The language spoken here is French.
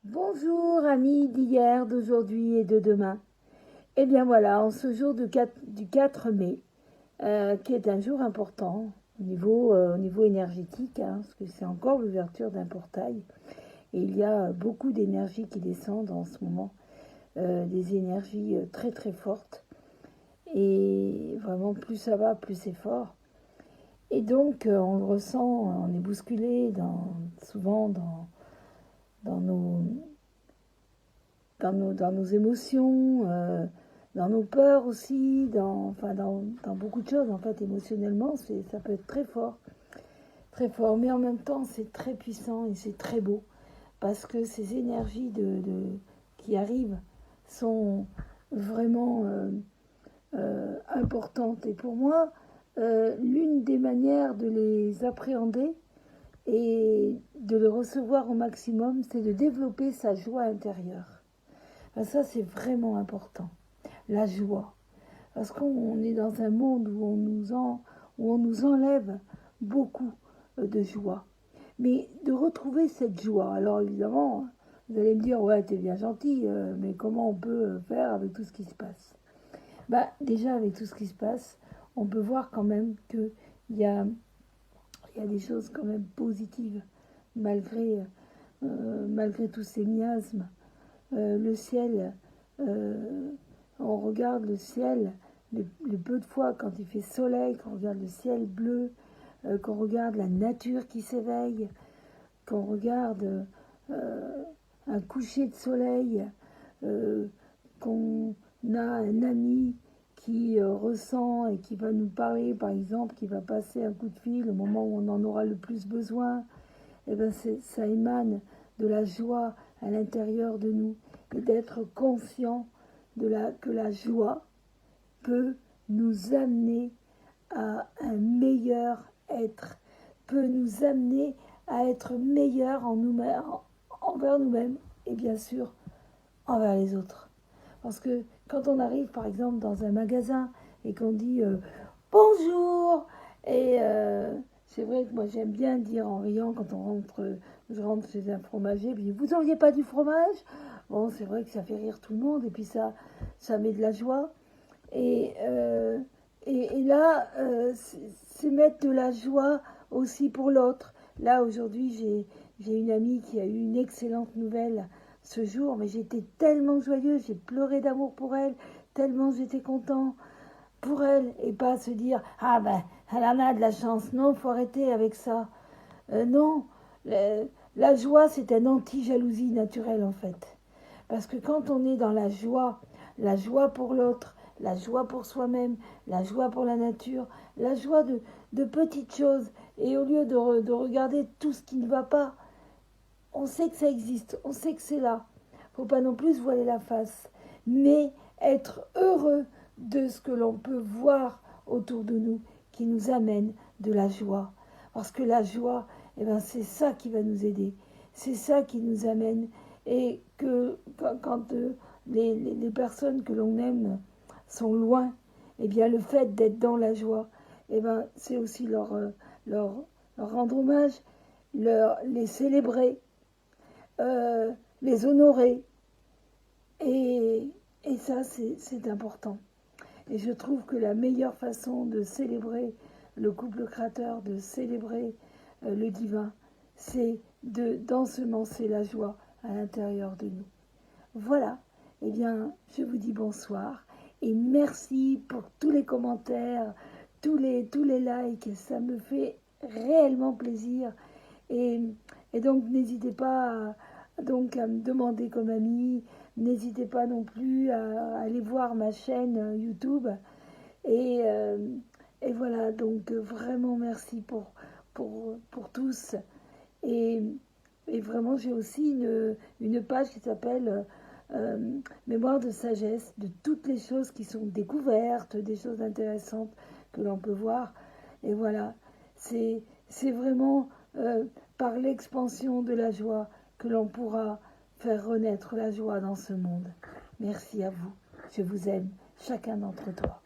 Bonjour amis d'hier, d'aujourd'hui et de demain. Eh bien voilà, en ce jour du 4 mai, qui est un jour important au niveau énergétique, parce que c'est encore l'ouverture d'un portail. Et il y a beaucoup d'énergie qui descendent en ce moment, des énergies très très fortes. Et vraiment, plus ça va, plus c'est fort. Et donc, on le ressent, on est bousculé souvent dans nos, dans nos émotions, dans nos peurs aussi, dans beaucoup de choses. En fait, émotionnellement, ça peut être très fort. Mais en même temps, c'est très puissant et c'est très beau parce que ces énergies qui arrivent sont vraiment importantes. Et pour moi, l'une des manières de les appréhender et de les recevoir au maximum, c'est de développer sa joie intérieure. Ben ça, c'est vraiment important. La joie. Parce qu'on est dans un monde où on nous enlève beaucoup de joie. Mais de retrouver cette joie. Alors évidemment, vous allez me dire, ouais, t'es bien gentil, mais comment on peut faire avec tout ce qui se passe? Bah, déjà, avec tout ce qui se passe, on peut voir quand même qu'il y a, il y a des choses quand même positives, malgré, malgré tous ces miasmes. Le ciel, on regarde le ciel, le peu de fois quand il fait soleil, quand on regarde le ciel bleu, qu'on regarde la nature qui s'éveille, qu'on regarde un coucher de soleil, euh, qu'on a un ami qui ressent et qui va nous parler, par exemple, qui va passer un coup de fil au moment où on en aura le plus besoin, et ben ça émane de la joie à l'intérieur de nous et d'être conscient que la joie peut nous amener à un meilleur être, peut nous amener à être meilleur envers nous-mêmes et bien sûr envers les autres. Parce que quand on arrive par exemple dans un magasin et qu'on dit bonjour, et c'est vrai que moi j'aime bien dire en riant quand je rentre chez un fromager, puis vous n'auriez pas du fromage? Bon, c'est vrai que ça fait rire tout le monde et puis ça met de la joie. Et, euh, et là, c'est mettre de la joie aussi pour l'autre. Là, aujourd'hui, j'ai une amie qui a eu une excellente nouvelle ce jour, mais j'étais tellement joyeuse, j'ai pleuré d'amour pour elle, tellement j'étais content pour elle, et pas se dire ah ben elle en a de la chance. Non, faut arrêter avec ça. Non, la joie c'est un anti-jalousie naturelle en fait, parce que quand on est dans la joie pour l'autre, la joie pour soi-même, la joie pour la nature, la joie de petites choses, et au lieu de regarder tout ce qui ne va pas, on sait que ça existe, on sait que c'est là. Faut pas non plus se voiler la face, mais être heureux de ce que l'on peut voir autour de nous qui nous amène de la joie. Parce que la joie, eh ben, c'est ça qui va nous aider, c'est ça qui nous amène. Et que quand les personnes que l'on aime sont loin, eh bien le fait d'être dans la joie, eh ben, c'est aussi leur, leur rendre hommage, les célébrer, euh, les honorer. Et, et ça, c'est important. Et je trouve que la meilleure façon de célébrer le couple créateur, de célébrer le divin, c'est d'ensemencer la joie à l'intérieur de nous. Voilà, eh bien, je vous dis bonsoir et merci pour tous les commentaires, tous les likes, ça me fait réellement plaisir. Et, et donc, n'hésitez pas à me demander comme ami, n'hésitez pas non plus à aller voir ma chaîne YouTube. Et, euh, et voilà, donc vraiment merci pour tous. Et, et vraiment, j'ai aussi une page qui s'appelle Mémoire de sagesse, de toutes les choses qui sont découvertes, des choses intéressantes que l'on peut voir. Et voilà, c'est vraiment par l'expansion de la joie que l'on pourra faire renaître la joie dans ce monde. Merci à vous. Je vous aime, chacun d'entre toi.